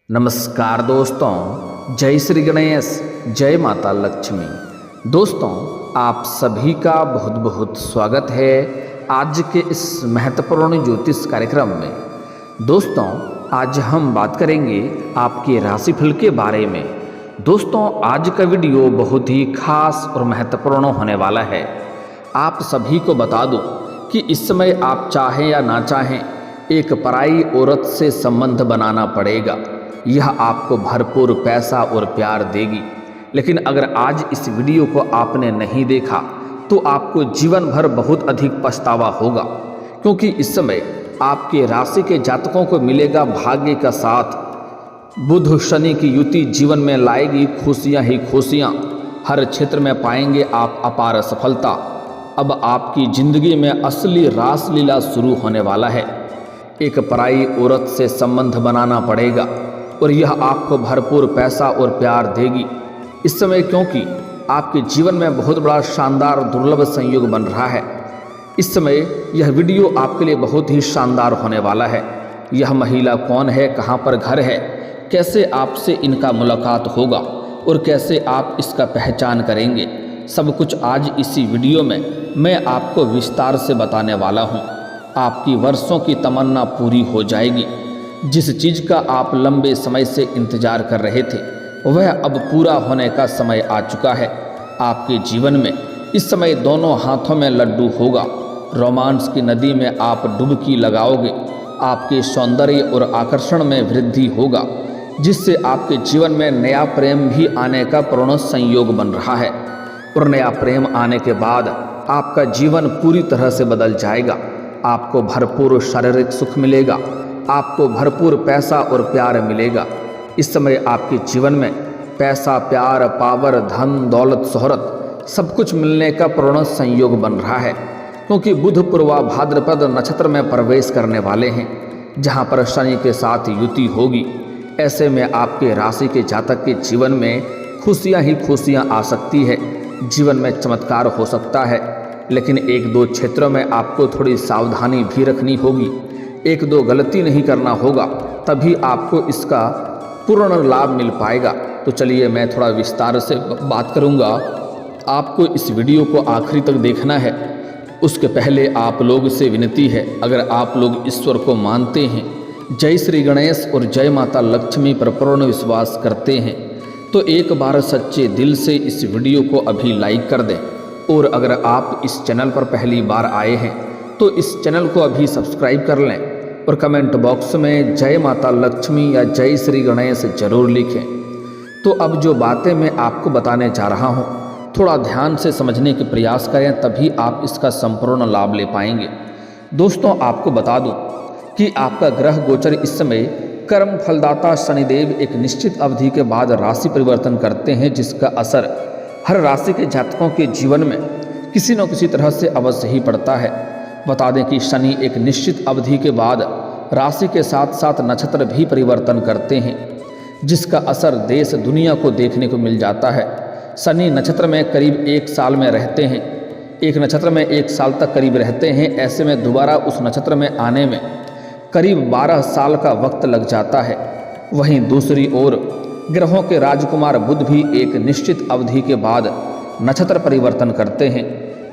नमस्कार दोस्तों, जय श्री गणेश, जय माता लक्ष्मी। दोस्तों, आप सभी का बहुत बहुत स्वागत है आज के इस महत्वपूर्ण ज्योतिष कार्यक्रम में। दोस्तों, आज हम बात करेंगे आपके राशिफल के बारे में। दोस्तों, आज का वीडियो बहुत ही खास और महत्वपूर्ण होने वाला है। आप सभी को बता दूं कि इस समय आप चाहें या ना चाहें, एक पराई औरत से संबंध बनाना पड़ेगा। यह आपको भरपूर पैसा और प्यार देगी। लेकिन अगर आज इस वीडियो को आपने नहीं देखा तो आपको जीवन भर बहुत अधिक पछतावा होगा, क्योंकि इस समय आपके राशि के जातकों को मिलेगा भाग्य का साथ। बुध शनि की युति जीवन में लाएगी खुशियां ही खुशियां। हर क्षेत्र में पाएंगे आप अपार सफलता। अब आपकी जिंदगी में असली रासलीला शुरू होने वाला है। एक पराई औरत से संबंध बनाना पड़ेगा और यह आपको भरपूर पैसा और प्यार देगी इस समय, क्योंकि आपके जीवन में बहुत बड़ा शानदार दुर्लभ संयोग बन रहा है। इस समय यह वीडियो आपके लिए बहुत ही शानदार होने वाला है। यह महिला कौन है, कहाँ पर घर है, कैसे आपसे इनका मुलाकात होगा और कैसे आप इसका पहचान करेंगे, सब कुछ आज इसी वीडियो में मैं आपको विस्तार से बताने वाला हूँ। आपकी वर्षों की तमन्ना पूरी हो जाएगी। जिस चीज़ का आप लंबे समय से इंतजार कर रहे थे वह अब पूरा होने का समय आ चुका है। आपके जीवन में इस समय दोनों हाथों में लड्डू होगा। रोमांस की नदी में आप डुबकी लगाओगे। आपके सौंदर्य और आकर्षण में वृद्धि होगा, जिससे आपके जीवन में नया प्रेम भी आने का पूर्ण संयोग बन रहा है। और नया प्रेम आने के बाद आपका जीवन पूरी तरह से बदल जाएगा। आपको भरपूर शारीरिक सुख मिलेगा, आपको भरपूर पैसा और प्यार मिलेगा। इस समय आपके जीवन में पैसा, प्यार, पावर, धन, दौलत, शोहरत सब कुछ मिलने का पूर्ण संयोग बन रहा है, क्योंकि बुध पूर्वा भाद्रपद नक्षत्र में प्रवेश करने वाले हैं, जहां पर शनि के साथ युति होगी। ऐसे में आपके राशि के जातक के जीवन में खुशियां ही खुशियां आ सकती है। जीवन में चमत्कार हो सकता है, लेकिन एक दो क्षेत्रों में आपको थोड़ी सावधानी भी रखनी होगी। एक दो गलती नहीं करना होगा, तभी आपको इसका पूर्ण लाभ मिल पाएगा। तो चलिए मैं थोड़ा विस्तार से बात करूंगा। आपको इस वीडियो को आखिरी तक देखना है। उसके पहले आप लोग से विनती है, अगर आप लोग ईश्वर को मानते हैं, जय श्री गणेश और जय माता लक्ष्मी पर पूर्ण विश्वास करते हैं, तो एक बार सच्चे दिल से इस वीडियो को अभी लाइक कर दें। और अगर आप इस चैनल पर पहली बार आए हैं तो इस चैनल को अभी सब्सक्राइब कर लें और कमेंट बॉक्स में जय माता लक्ष्मी या जय श्री गणेश जरूर लिखें। तो अब जो बातें मैं आपको बताने जा रहा हूँ, थोड़ा ध्यान से समझने के प्रयास करें, तभी आप इसका संपूर्ण लाभ ले पाएंगे। दोस्तों, आपको बता दूं कि आपका ग्रह गोचर इस समय कर्म फलदाता शनिदेव एक निश्चित अवधि के बाद राशि परिवर्तन करते हैं, जिसका असर हर राशि के जातकों के जीवन में किसी न किसी तरह से अवश्य ही पड़ता है। बता दें कि शनि एक निश्चित अवधि के बाद राशि के साथ साथ नक्षत्र भी परिवर्तन करते हैं, जिसका असर देश दुनिया को देखने को मिल जाता है। शनि नक्षत्र में करीब 1 साल में रहते हैं। एक नक्षत्र में 1 साल तक करीब रहते हैं। ऐसे में दोबारा उस नक्षत्र में आने में करीब 12 साल का वक्त लग जाता है। वहीं दूसरी ओर ग्रहों के राजकुमार बुध भी एक निश्चित अवधि के बाद नक्षत्र परिवर्तन करते हैं।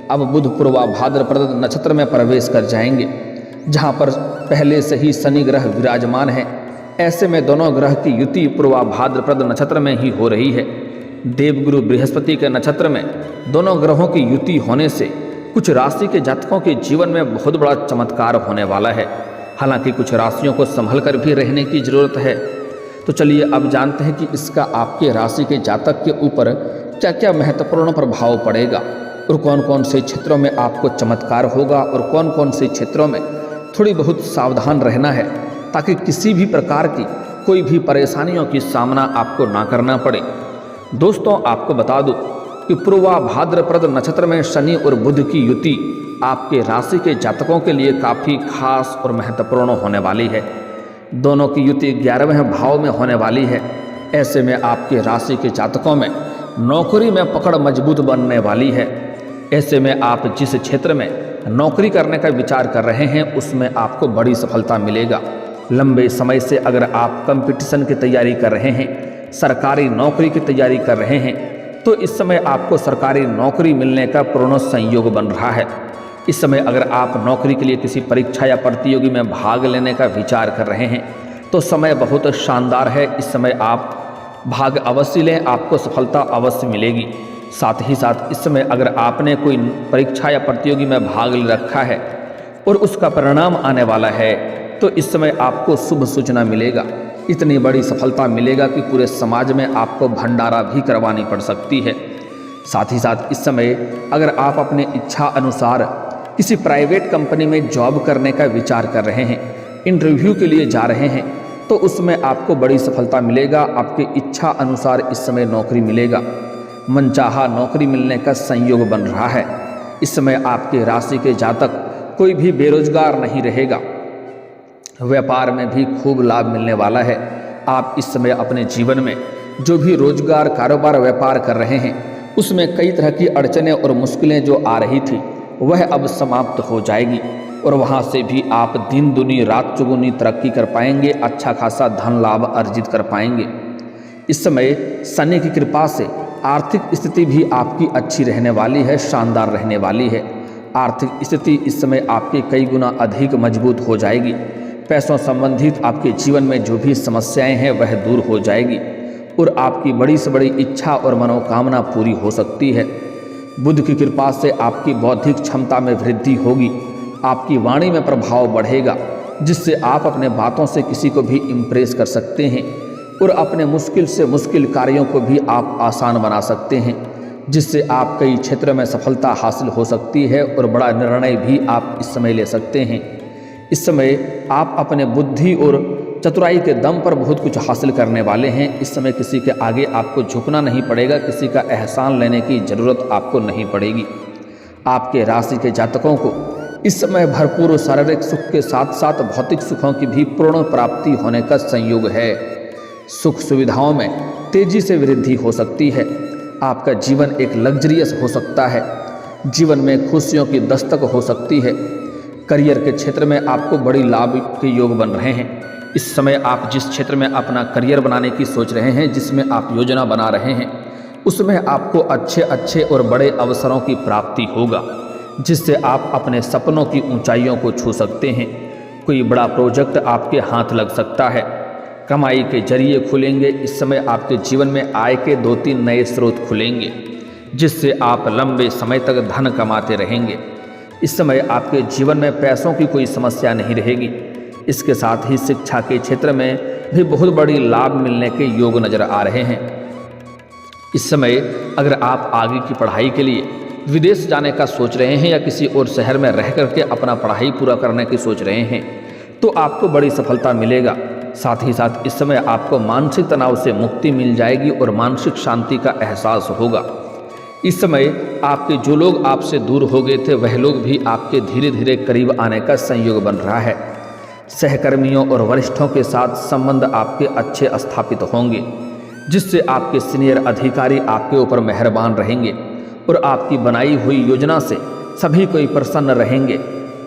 अब बुध पूर्वा भाद्रपद नक्षत्र में प्रवेश कर जाएंगे, जहां पर पहले से ही शनि ग्रह विराजमान है। ऐसे में दोनों ग्रह की युति पूर्वा भाद्रपद नक्षत्र में ही हो रही है। देवगुरु बृहस्पति के नक्षत्र में दोनों ग्रहों की युति होने से कुछ राशि के जातकों के जीवन में बहुत बड़ा चमत्कार होने वाला है। हालांकि कुछ राशियों को संभल कर भी रहने की जरूरत है। तो चलिए अब जानते हैं कि इसका आपके राशि के जातक के ऊपर क्या क्या महत्वपूर्ण प्रभाव पड़ेगा और कौन कौन से क्षेत्रों में आपको चमत्कार होगा और कौन कौन से क्षेत्रों में थोड़ी बहुत सावधान रहना है, ताकि किसी भी प्रकार की कोई भी परेशानियों की सामना आपको ना करना पड़े। दोस्तों, आपको बता दूं कि पूर्वा भाद्रपद नक्षत्र में शनि और बुध की युति आपके राशि के जातकों के लिए काफ़ी खास और महत्वपूर्ण होने वाली है। दोनों की युति 11वें भाव में होने वाली है। ऐसे में आपके राशि के जातकों में नौकरी में पकड़ मजबूत बनने वाली है। ऐसे में आप जिस क्षेत्र में नौकरी करने का विचार कर रहे हैं उसमें आपको बड़ी सफलता मिलेगा। लंबे समय से अगर आप कंपटीशन की तैयारी कर रहे हैं, सरकारी नौकरी की तैयारी कर रहे हैं, तो इस समय आपको सरकारी नौकरी मिलने का पूर्ण संयोग बन रहा है। इस समय अगर आप नौकरी के लिए किसी परीक्षा या प्रतियोगी में भाग लेने का विचार कर रहे हैं तो समय बहुत शानदार है। इस समय आप भाग अवश्य लें, आपको सफलता अवश्य मिलेगी। साथ ही साथ इस समय अगर आपने कोई परीक्षा या प्रतियोगी में भाग ले रखा है और उसका परिणाम आने वाला है तो इस समय आपको शुभ सूचना मिलेगा। इतनी बड़ी सफलता मिलेगा कि पूरे समाज में आपको भंडारा भी करवानी पड़ सकती है। साथ ही साथ इस समय अगर आप अपने इच्छा अनुसार किसी प्राइवेट कंपनी में जॉब करने का विचार कर रहे हैं, इंटरव्यू के लिए जा रहे हैं, तो उसमें आपको बड़ी सफलता मिलेगा। आपकी इच्छा अनुसार इस समय नौकरी मिलेगा। मनचाहा नौकरी मिलने का संयोग बन रहा है। इस समय आपके राशि के जातक कोई भी बेरोजगार नहीं रहेगा। व्यापार में भी खूब लाभ मिलने वाला है। आप इस समय अपने जीवन में जो भी रोजगार, कारोबार, व्यापार कर रहे हैं उसमें कई तरह की अड़चनें और मुश्किलें जो आ रही थी वह अब समाप्त हो जाएगी और वहां से भी आप दिन दुनी रात चौगुनी तरक्की कर पाएंगे, अच्छा खासा धन लाभ अर्जित कर पाएंगे। इस समय शनि की कृपा से आर्थिक स्थिति भी आपकी अच्छी रहने वाली है, शानदार रहने वाली है। आर्थिक स्थिति इस समय आपकी कई गुना अधिक मजबूत हो जाएगी। पैसों संबंधित आपके जीवन में जो भी समस्याएं हैं वह दूर हो जाएगी और आपकी बड़ी से बड़ी इच्छा और मनोकामना पूरी हो सकती है। बुध की कृपा से आपकी बौद्धिक क्षमता में वृद्धि होगी। आपकी वाणी में प्रभाव बढ़ेगा जिससे आप अपने बातों से किसी को भी इम्प्रेस कर सकते हैं और अपने मुश्किल से मुश्किल कार्यों को भी आप आसान बना सकते हैं, जिससे आप कई क्षेत्र में सफलता हासिल हो सकती है और बड़ा निर्णय भी आप इस समय ले सकते हैं। इस समय आप अपने बुद्धि और चतुराई के दम पर बहुत कुछ हासिल करने वाले हैं। इस समय किसी के आगे आपको झुकना नहीं पड़ेगा, किसी का एहसान लेने की जरूरत आपको नहीं पड़ेगी। आपके राशि के जातकों को इस समय भरपूर शारीरिक सुख के साथ साथ भौतिक सुखों की भी पूर्ण प्राप्ति होने का संयोग है। सुख सुविधाओं में तेजी से वृद्धि हो सकती है। आपका जीवन एक लग्जरियस हो सकता है। जीवन में खुशियों की दस्तक हो सकती है। करियर के क्षेत्र में आपको बड़ी लाभ के योग बन रहे हैं। इस समय आप जिस क्षेत्र में अपना करियर बनाने की सोच रहे हैं, जिसमें आप योजना बना रहे हैं, उसमें आपको अच्छे और बड़े अवसरों की प्राप्ति होगा, जिससे आप अपने सपनों की ऊंचाइयों को छू सकते हैं। कोई बड़ा प्रोजेक्ट आपके हाथ लग सकता है। कमाई के जरिए खुलेंगे। इस समय आपके जीवन में आय के 2-3 नए स्रोत खुलेंगे, जिससे आप लंबे समय तक धन कमाते रहेंगे। इस समय आपके जीवन में पैसों की कोई समस्या नहीं रहेगी। इसके साथ ही शिक्षा के क्षेत्र में भी बहुत बड़ी लाभ मिलने के योग नजर आ रहे हैं। इस समय अगर आप आगे की पढ़ाई के लिए विदेश जाने का सोच रहे हैं या किसी और शहर में रह करके अपना पढ़ाई पूरा करने की सोच रहे हैं तो आपको बड़ी सफलता मिलेगा। साथ ही साथ इस समय आपको मानसिक तनाव से मुक्ति मिल जाएगी और मानसिक शांति का एहसास होगा। इस समय आपके जो लोग आपसे दूर हो गए थे वह लोग भी आपके धीरे धीरे करीब आने का संयोग बन रहा है। सहकर्मियों और वरिष्ठों के साथ संबंध आपके अच्छे स्थापित होंगे, जिससे आपके सीनियर अधिकारी आपके ऊपर मेहरबान रहेंगे और आपकी बनाई हुई योजना से सभी कोई प्रसन्न रहेंगे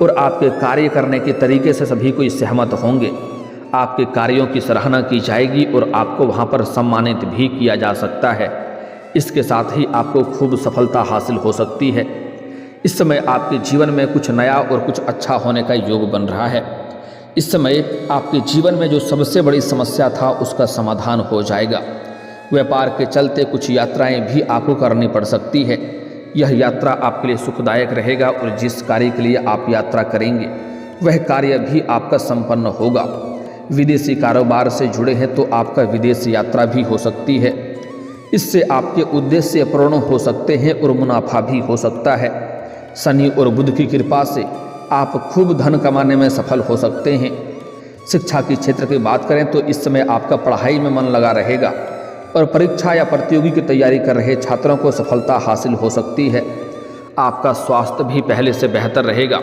और आपके कार्य करने के तरीके से सभी कोई सहमत होंगे। आपके कार्यों की सराहना की जाएगी और आपको वहां पर सम्मानित भी किया जा सकता है। इसके साथ ही आपको खूब सफलता हासिल हो सकती है। इस समय आपके जीवन में कुछ नया और कुछ अच्छा होने का योग बन रहा है। इस समय आपके जीवन में जो सबसे बड़ी समस्या था उसका समाधान हो जाएगा। व्यापार के चलते कुछ यात्राएं भी आपको करनी पड़ सकती है। यह यात्रा आपके लिए सुखदायक रहेगा और जिस कार्य के लिए आप यात्रा करेंगे वह कार्य भी आपका संपन्न होगा। विदेशी कारोबार से जुड़े हैं तो आपका विदेश यात्रा भी हो सकती है। इससे आपके उद्देश्य पूर्ण हो सकते हैं और मुनाफा भी हो सकता है। शनि और बुध की कृपा से आप खूब धन कमाने में सफल हो सकते हैं। शिक्षा के क्षेत्र की बात करें तो इस समय आपका पढ़ाई में मन लगा रहेगा और परीक्षा या प्रतियोगी की तैयारी कर रहे छात्रों को सफलता हासिल हो सकती है। आपका स्वास्थ्य भी पहले से बेहतर रहेगा।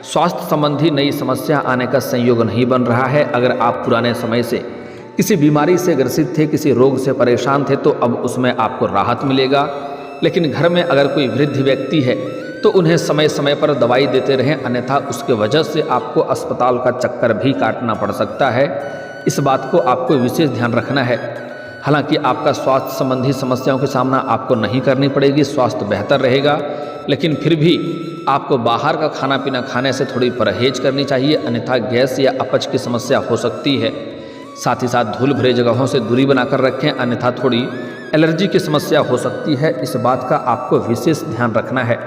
स्वास्थ्य संबंधी नई समस्या आने का संयोग नहीं बन रहा है। अगर आप पुराने समय से किसी बीमारी से ग्रसित थे, किसी रोग से परेशान थे, तो अब उसमें आपको राहत मिलेगा। लेकिन घर में अगर कोई वृद्ध व्यक्ति है तो उन्हें समय समय पर दवाई देते रहें, अन्यथा उसके वजह से आपको अस्पताल का चक्कर भी काटना पड़ सकता है। इस बात को आपको विशेष ध्यान रखना है। हालांकि आपका स्वास्थ्य संबंधी समस्याओं का सामना आपको नहीं करनी पड़ेगी, स्वास्थ्य बेहतर रहेगा, लेकिन फिर भी आपको बाहर का खाना पीना खाने से थोड़ी परहेज करनी चाहिए, अन्यथा गैस या अपच की समस्या हो सकती है। साथ ही साथ धूल भरे जगहों से दूरी बनाकर रखें, अन्यथा थोड़ी एलर्जी की समस्या हो सकती है। इस बात का आपको विशेष ध्यान रखना है।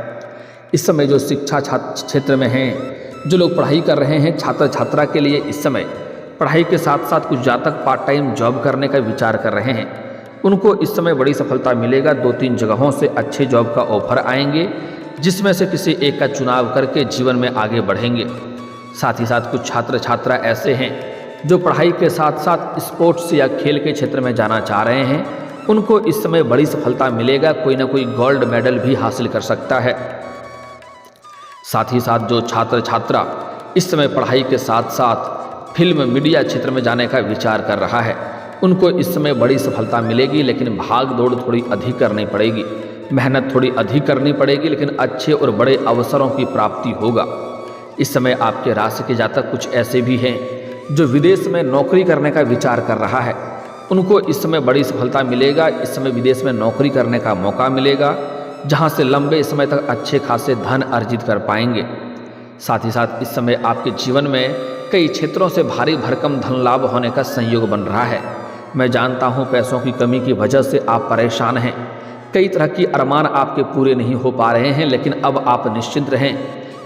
इस समय जो शिक्षा क्षेत्र में हैं, जो लोग पढ़ाई कर रहे हैं, छात्र छात्रा के लिए इस समय पढ़ाई के साथ साथ कुछ जातक पार्ट टाइम जॉब करने का विचार कर रहे हैं, उनको इस समय बड़ी सफलता मिलेगा। 2-3 जगहों से अच्छे जॉब का ऑफर आएंगे, जिसमें से किसी एक का चुनाव करके जीवन में आगे बढ़ेंगे। साथ ही साथ कुछ छात्र छात्रा ऐसे हैं जो पढ़ाई के साथ साथ स्पोर्ट्स या खेल के क्षेत्र में जाना चाह रहे हैं, उनको इस समय बड़ी सफलता मिलेगा, कोई ना कोई गोल्ड मेडल भी हासिल कर सकता है। साथ ही साथ जो छात्र छात्रा इस समय पढ़ाई के साथ साथ फिल्म मीडिया क्षेत्र में जाने का विचार कर रहा है, उनको इस समय बड़ी सफलता मिलेगी, लेकिन भाग दौड़ थोड़ी अधिक करनी पड़ेगी, मेहनत थोड़ी अधिक करनी पड़ेगी, लेकिन अच्छे और बड़े अवसरों की प्राप्ति होगा। इस समय आपके राशि के जातक कुछ ऐसे भी हैं जो विदेश में नौकरी करने का विचार कर रहा है, उनको इस समय बड़ी सफलता मिलेगा। इस समय विदेश में नौकरी करने का मौका मिलेगा, जहां से लंबे समय तक अच्छे खासे धन अर्जित कर पाएंगे। साथ ही साथ इस समय आपके जीवन में कई क्षेत्रों से भारी भरकम धन लाभ होने का संयोग बन रहा है। मैं जानता हूं पैसों की कमी की वजह से आप परेशान हैं, कई तरह की अरमान आपके पूरे नहीं हो पा रहे हैं, लेकिन अब आप निश्चिंत रहें।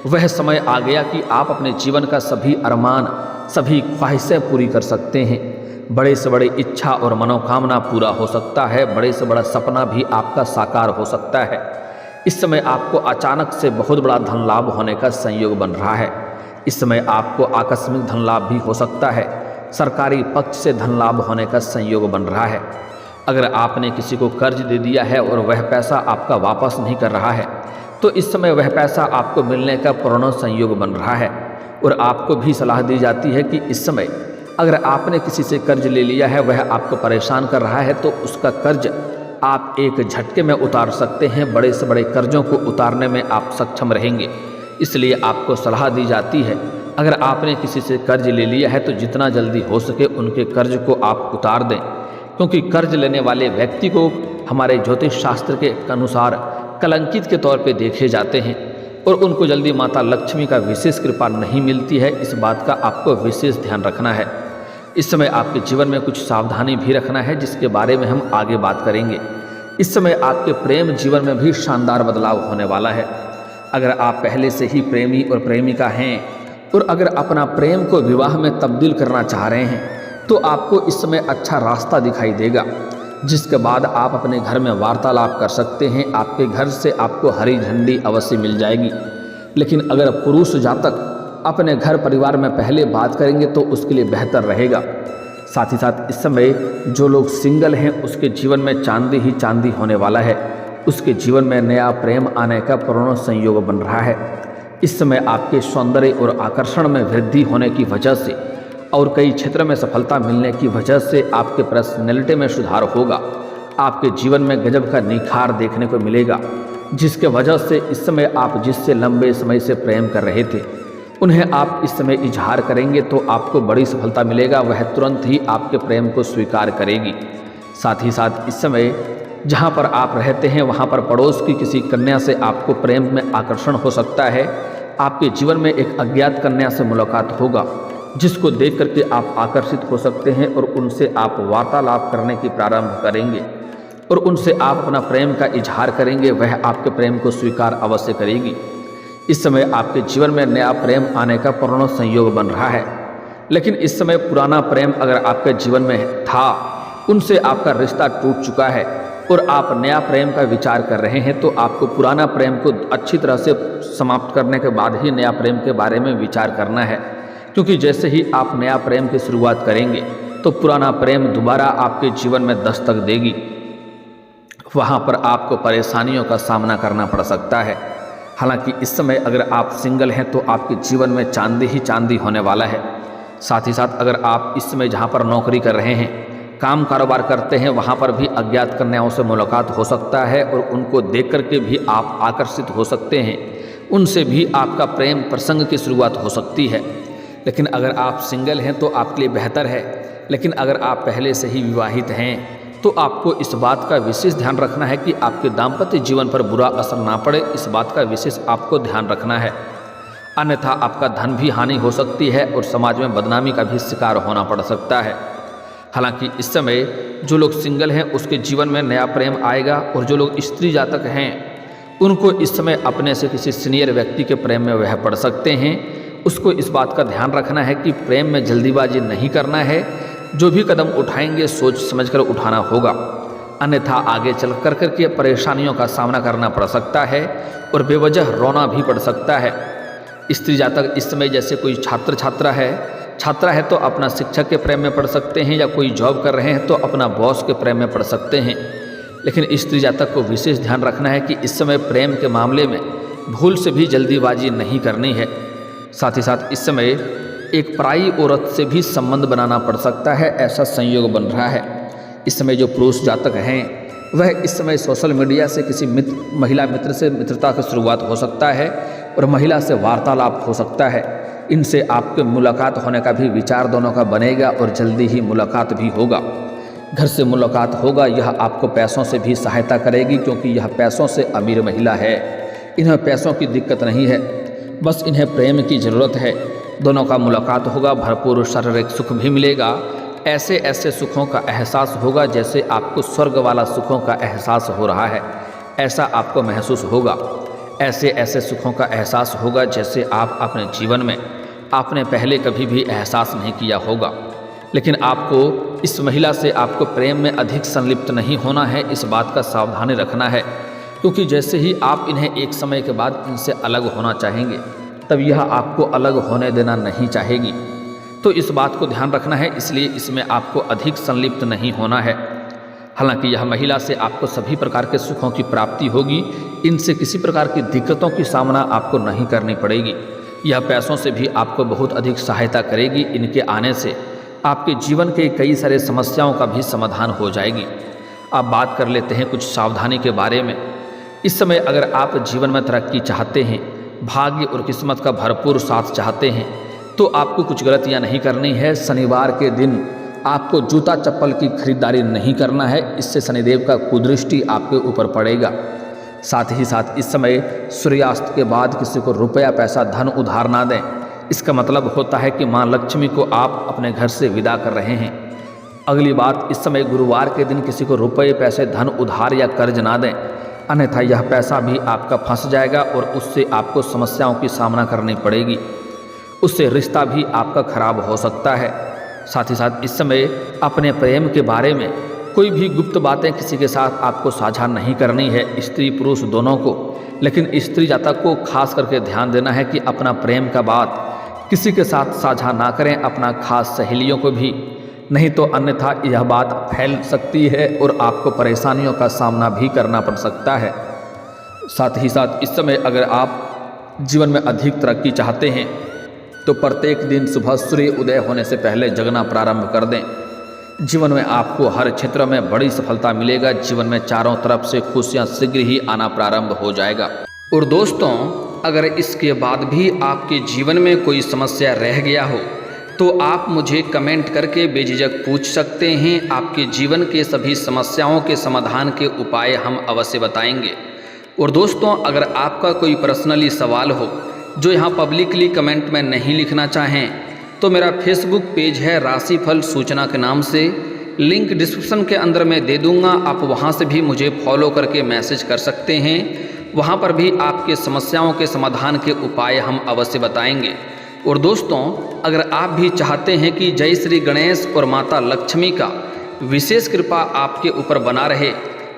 वह समय आ गया कि आप अपने जीवन का सभी अरमान, सभी ख्वाहिशें पूरी कर सकते हैं। बड़े से बड़े इच्छा और मनोकामना पूरा हो सकता है, बड़े से बड़ा सपना भी आपका साकार हो सकता है। इस समय आपको अचानक से बहुत बड़ा धन लाभ होने का संयोग बन रहा है। इस समय आपको आकस्मिक धन लाभ भी हो सकता है, सरकारी पक्ष से धन लाभ होने का संयोग बन रहा है। अगर आपने किसी को कर्ज दे दिया है और वह पैसा आपका वापस नहीं कर रहा है, तो इस समय वह पैसा आपको मिलने का पूर्ण संयोग बन रहा है। और आपको भी सलाह दी जाती है कि इस समय अगर आपने किसी से कर्ज ले लिया है, वह आपको परेशान कर रहा है, तो उसका कर्ज आप एक झटके में उतार सकते हैं। बड़े से बड़े कर्जों को उतारने में आप सक्षम रहेंगे। इसलिए आपको सलाह दी जाती है, अगर आपने किसी से कर्ज ले लिया है तो जितना जल्दी हो सके उनके कर्ज को आप उतार दें, क्योंकि कर्ज लेने वाले व्यक्ति को हमारे ज्योतिष शास्त्र के अनुसार कलंकित के तौर पे देखे जाते हैं और उनको जल्दी माता लक्ष्मी का विशेष कृपा नहीं मिलती है। इस बात का आपको विशेष ध्यान रखना है। इस समय आपके जीवन में कुछ सावधानी भी रखना है, जिसके बारे में हम आगे बात करेंगे। इस समय आपके प्रेम जीवन में भी शानदार बदलाव होने वाला है। अगर आप पहले से ही प्रेमी और प्रेमिका हैं और अगर अपना प्रेम को विवाह में तब्दील करना चाह रहे हैं, तो आपको इस समय अच्छा रास्ता दिखाई देगा, जिसके बाद आप अपने घर में वार्तालाप कर सकते हैं। आपके घर से आपको हरी झंडी अवश्य मिल जाएगी। लेकिन अगर पुरुष जातक अपने घर परिवार में पहले बात करेंगे तो उसके लिए बेहतर रहेगा। साथ ही साथ इस समय जो लोग सिंगल हैं, उसके जीवन में चांदी ही चांदी होने वाला है। उसके जीवन में नया प्रेम आने का पूर्ण संयोग बन रहा है। इस समय आपके सौंदर्य और आकर्षण में वृद्धि होने की वजह से और कई क्षेत्र में सफलता मिलने की वजह से आपके पर्सनैलिटी में सुधार होगा। आपके जीवन में गजब का निखार देखने को मिलेगा, जिसके वजह से इस समय आप जिससे लंबे समय से प्रेम कर रहे थे, उन्हें आप इस समय इजहार करेंगे तो आपको बड़ी सफलता मिलेगा। वह तुरंत ही आपके प्रेम को स्वीकार करेगी। साथ ही साथ इस समय जहाँ पर आप रहते हैं, वहाँ पर पड़ोस की किसी कन्या से आपको प्रेम में आकर्षण हो सकता है। आपके जीवन में एक अज्ञात कन्या से मुलाकात होगा, जिसको देख करके आप आकर्षित हो सकते हैं और उनसे आप वार्तालाप करने की प्रारंभ करेंगे और उनसे आप अपना प्रेम का इजहार करेंगे। वह आपके प्रेम को स्वीकार अवश्य करेगी। इस समय आपके जीवन में नया प्रेम आने का पूर्ण संयोग बन रहा है। लेकिन इस समय पुराना प्रेम अगर आपके जीवन में था, उनसे आपका रिश्ता टूट चुका है और आप नया प्रेम का विचार कर रहे हैं, तो आपको पुराना प्रेम को अच्छी तरह से समाप्त करने के बाद ही नया प्रेम के बारे में विचार करना है। क्योंकि जैसे ही आप नया प्रेम की शुरुआत करेंगे तो पुराना प्रेम दोबारा आपके जीवन में दस्तक देगी। वहाँ पर आपको परेशानियों का सामना करना पड़ सकता है। हालांकि इस समय अगर आप सिंगल हैं तो आपके जीवन में चांदी ही चांदी होने वाला है। साथ ही साथ अगर आप इस समय जहाँ पर नौकरी कर रहे हैं, काम कारोबार करते हैं, वहाँ पर भी अज्ञात कन्याओं से मुलाकात हो सकता है और उनको देख करके भी आप आकर्षित हो सकते हैं। उनसे भी आपका प्रेम प्रसंग की शुरुआत हो सकती है। लेकिन अगर आप सिंगल हैं तो आपके लिए बेहतर है। लेकिन अगर आप पहले से ही विवाहित हैं तो आपको इस बात का विशेष ध्यान रखना है कि आपके दाम्पत्य जीवन पर बुरा असर ना पड़े, इस बात का विशेष आपको ध्यान रखना है। अन्यथा आपका धन भी हानि हो सकती है और समाज में बदनामी का भी शिकार होना पड़ सकता है। हालांकि इस समय जो लोग सिंगल हैं उसके जीवन में नया प्रेम आएगा और जो लोग स्त्री जातक हैं उनको इस समय अपने से किसी सीनियर व्यक्ति के प्रेम में वह पड़ सकते हैं। उसको इस बात का ध्यान रखना है कि प्रेम में जल्दीबाजी नहीं करना है। जो भी कदम उठाएंगे सोच समझकर उठाना होगा, अन्यथा आगे चल करके परेशानियों का सामना करना पड़ सकता है और बेवजह रोना भी पड़ सकता है। स्त्री जातक इस समय जैसे कोई छात्रा है तो अपना शिक्षक के प्रेम में पड़ सकते हैं, या कोई जॉब कर रहे हैं तो अपना बॉस के प्रेम में पड़ सकते हैं। लेकिन स्त्री जातक को विशेष ध्यान रखना है कि इस समय प्रेम के मामले में भूल से भी जल्दीबाजी नहीं करनी है। साथ ही साथ इस समय एक पराई औरत से भी संबंध बनाना पड़ सकता है, ऐसा संयोग बन रहा है। इस समय जो पुरुष जातक हैं वह इस समय सोशल मीडिया से किसी महिला मित्र से मित्रता की शुरुआत हो सकता है और महिला से वार्तालाप हो सकता है। इनसे आपके मुलाकात होने का भी विचार दोनों का बनेगा और जल्दी ही मुलाकात भी होगा। घर से मुलाकात होगा, यह आपको पैसों से भी सहायता करेगी क्योंकि यह पैसों से अमीर महिला है। इन्हें पैसों की दिक्कत नहीं है, बस इन्हें प्रेम की ज़रूरत है। दोनों का मुलाकात होगा, भरपूर शारीरिक सुख भी मिलेगा। ऐसे ऐसे सुखों का एहसास होगा जैसे आपको स्वर्ग वाला सुखों का एहसास हो रहा है, ऐसा आपको महसूस होगा। ऐसे ऐसे सुखों का एहसास होगा जैसे आप अपने जीवन में आपने पहले कभी भी एहसास नहीं किया होगा। लेकिन आपको इस महिला से आपको प्रेम में अधिक संलिप्त नहीं होना है, इस बात का सावधानी रखना है, क्योंकि जैसे ही आप इन्हें एक समय के बाद इनसे अलग होना चाहेंगे तब यह आपको अलग होने देना नहीं चाहेगी। तो इस बात को ध्यान रखना है, इसलिए इसमें आपको अधिक संलिप्त नहीं होना है। हालांकि यह महिला से आपको सभी प्रकार के सुखों की प्राप्ति होगी, इनसे किसी प्रकार की दिक्कतों की सामना आपको नहीं करनी पड़ेगी। यह पैसों से भी आपको बहुत अधिक सहायता करेगी। इनके आने से आपके जीवन के कई सारे समस्याओं का भी समाधान हो जाएगी। अब बात कर लेते हैं कुछ सावधानी के बारे में। इस समय अगर आप जीवन में तरक्की चाहते हैं, भाग्य और किस्मत का भरपूर साथ चाहते हैं, तो आपको कुछ गलतियां नहीं करनी है। शनिवार के दिन आपको जूता चप्पल की खरीदारी नहीं करना है, इससे शनिदेव का कुदृष्टि आपके ऊपर पड़ेगा। साथ ही साथ इस समय सूर्यास्त के बाद किसी को रुपया पैसा धन उधार ना दें। इसका मतलब होता है कि माँ लक्ष्मी को आप अपने घर से विदा कर रहे हैं। अगली बात, इस समय गुरुवार के दिन किसी को रुपये पैसे धन उधार या कर्ज ना दें, अन्यथा यह पैसा भी आपका फंस जाएगा और उससे आपको समस्याओं की सामना करनी पड़ेगी। उससे रिश्ता भी आपका खराब हो सकता है। साथ ही साथ इस समय अपने प्रेम के बारे में कोई भी गुप्त बातें किसी के साथ आपको साझा नहीं करनी है, स्त्री पुरुष दोनों को। लेकिन स्त्री जातक को खास करके ध्यान देना है कि अपना प्रेम का बात किसी के साथ साझा ना करें, अपना खास सहेलियों को भी, नहीं तो अन्यथा यह बात फैल सकती है और आपको परेशानियों का सामना भी करना पड़ सकता है। साथ ही साथ इस समय अगर आप जीवन में अधिक तरक्की चाहते हैं तो प्रत्येक दिन सुबह सूर्य उदय होने से पहले जगना प्रारंभ कर दें। जीवन में आपको हर क्षेत्र में बड़ी सफलता मिलेगा। जीवन में चारों तरफ से खुशियां शीघ्र ही आना प्रारंभ हो जाएगा। और दोस्तों, अगर इसके बाद भी आपके जीवन में कोई समस्या रह गया हो तो आप मुझे कमेंट करके बेझिझक पूछ सकते हैं। आपके जीवन के सभी समस्याओं के समाधान के उपाय हम अवश्य बताएंगे। और दोस्तों, अगर आपका कोई पर्सनली सवाल हो जो यहाँ पब्लिकली कमेंट में नहीं लिखना चाहें तो मेरा फेसबुक पेज है राशिफल सूचना के नाम से, लिंक डिस्क्रिप्शन के अंदर मैं दे दूँगा। आप वहाँ से भी मुझे फॉलो करके मैसेज कर सकते हैं। वहाँ पर भी आपके समस्याओं के समाधान के उपाय हम अवश्य बताएंगे। और दोस्तों, अगर आप भी चाहते हैं कि जय श्री गणेश और माता लक्ष्मी का विशेष कृपा आपके ऊपर बना रहे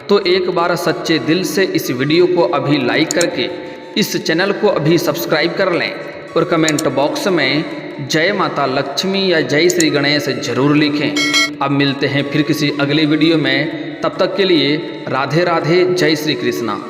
तो एक बार सच्चे दिल से इस वीडियो को अभी लाइक करके इस चैनल को अभी सब्सक्राइब कर लें और कमेंट बॉक्स में जय माता लक्ष्मी या जय श्री गणेश जरूर लिखें। अब मिलते हैं फिर किसी अगले वीडियो में, तब तक के लिए राधे राधे, जय श्री कृष्णा।